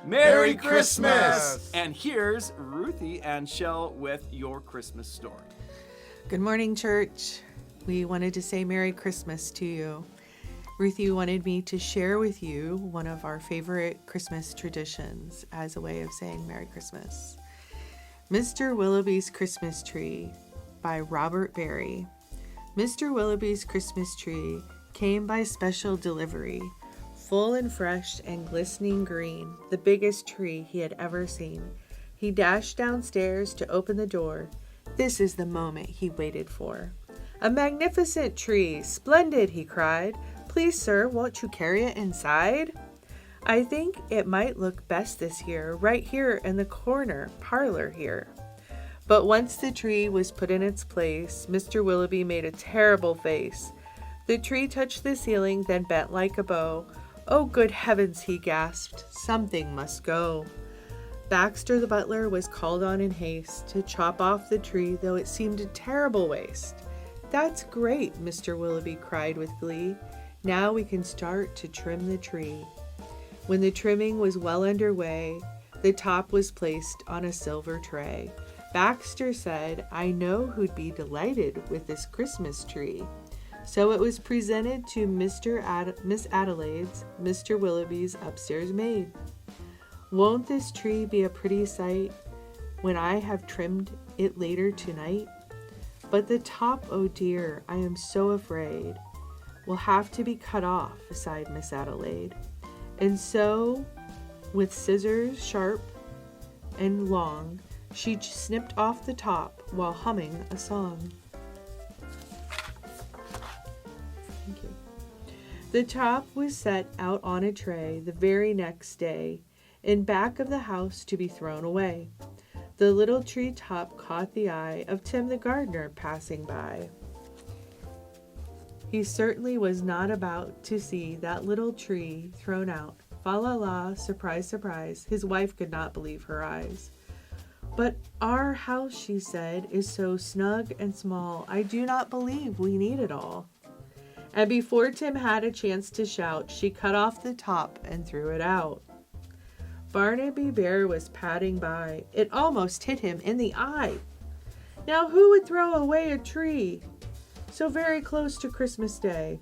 Merry Christmas! And here's Ruthie and Shell with your Christmas story. Good morning, church. We wanted to say Merry Christmas to you. Ruthie wanted me to share with you one of our favorite Christmas traditions as a way of saying Merry Christmas. Mr. Willoughby's Christmas Tree by Robert Barry. Mr. Willoughby's Christmas tree came by special delivery, full and fresh and glistening green, the biggest tree he had ever seen. He dashed downstairs to open the door. This is the moment he waited for. A magnificent tree, splendid, he cried. Please, sir, won't you carry it inside? I think it might look best this year, right here in the corner parlor here. But once the tree was put in its place, Mr. Willoughby made a terrible face. The tree touched the ceiling, then bent like a bow. Oh, good heavens, he gasped. Something must go. Baxter the butler was called on in haste to chop off the tree, though it seemed a terrible waste. That's great, Mr. Willoughby cried with glee. Now we can start to trim the tree. When the trimming was well underway, the top was placed on a silver tray. Baxter said, I know who'd be delighted with this Christmas tree. So it was presented to Miss Adelaide's, Mr. Willoughby's upstairs maid. Won't this tree be a pretty sight when I have trimmed it later tonight? But the top, oh dear, I am so afraid, will have to be cut off, sighed Miss Adelaide. And so, with scissors sharp and long, she snipped off the top while humming a song. Thank you. The top was set out on a tray the very next day, in back of the house to be thrown away. The little tree top caught the eye of Tim the gardener passing by. He certainly was not about to see that little tree thrown out. Fa la la, surprise, surprise. His wife could not believe her eyes. But our house, she said, is so snug and small. I do not believe we need it all. And before Tim had a chance to shout, she cut off the top and threw it out. Barnaby Bear was padding by. It almost hit him in the eye. Now who would throw away a tree so very close to Christmas Day?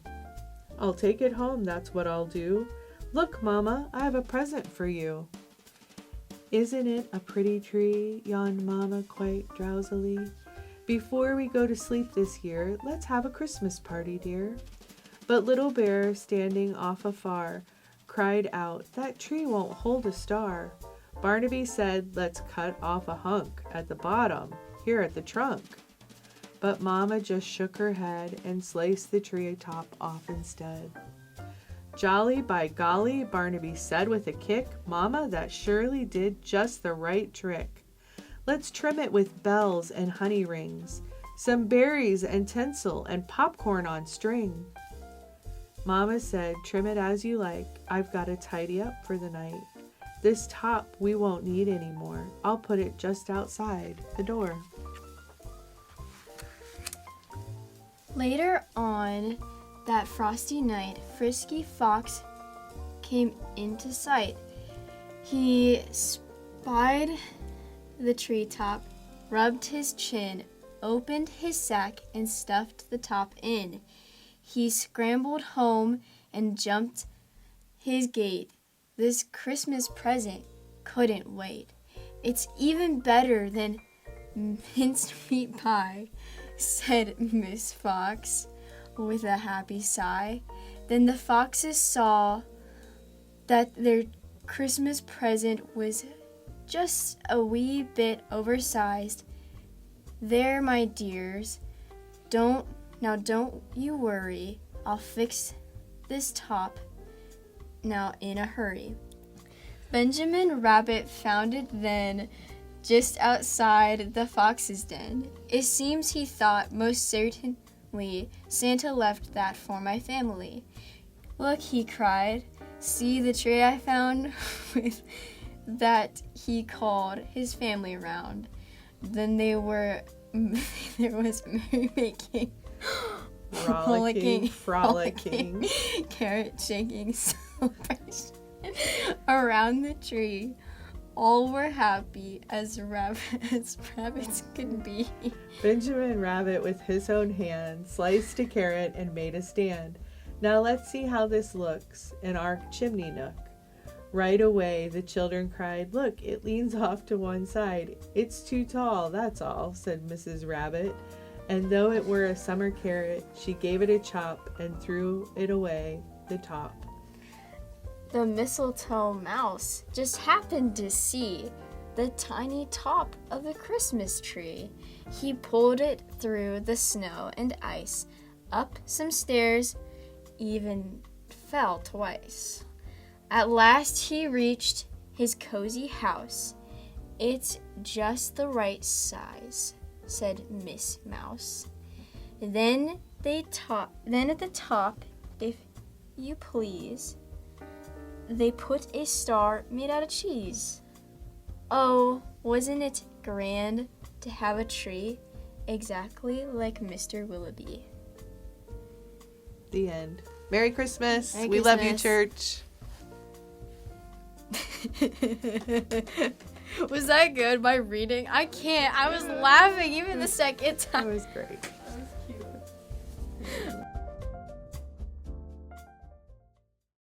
I'll take it home, that's what I'll do. Look, Mama, I have a present for you. Isn't it a pretty tree? Yawned Mama quite drowsily. Before we go to sleep this year, let's have a Christmas party, dear. But Little Bear, standing off afar, cried out, that tree won't hold a star. Barnaby said, let's cut off a hunk at the bottom, here at the trunk. But Mama just shook her head and sliced the tree top off instead. Jolly by golly, Barnaby said with a kick, Mama, that surely did just the right trick. Let's trim it with bells and honey rings, some berries and tinsel and popcorn on string. Mama said, trim it as you like. I've got to tidy up for the night. This top we won't need anymore. I'll put it just outside the door. Later on that frosty night, Frisky Fox came into sight. He spied the treetop, rubbed his chin, opened his sack, and stuffed the top in. He scrambled home and jumped his gate. This Christmas present couldn't wait. It's even better than mincemeat pie, said Miss Fox with a happy sigh. Then the foxes saw that their Christmas present was just a wee bit oversized. There, my dears, don't you worry. I'll fix this top now in a hurry. Benjamin Rabbit found it then, just outside the fox's den. It seems he thought most certainly Santa left that for my family. Look, he cried, see the tree I found with that he called his family round. Then there was merrymaking, Frolicking, carrot shaking, celebration. around the tree. All were happy as rabbits could be. Benjamin Rabbit, with his own hand, sliced a carrot and made a stand. Now let's see how this looks in our chimney nook. Right away, the children cried, "Look, it leans off to one side. It's too tall, that's all," said Mrs. Rabbit. And though it were a summer carrot, she gave it a chop and threw it away the top. The mistletoe mouse just happened to see the tiny top of the Christmas tree. He pulled it through the snow and ice, up some stairs, even fell twice. At last he reached his cozy house. "It's just the right size," said Miss Mouse. Then at the top, if you please, they put a star made out of cheese. Oh, wasn't it grand to have a tree exactly like Mr. Willoughby? The end. Merry Christmas. Merry We love you, Christmas. church. Was that good, my reading? I can't. I was laughing even the second That time. was great.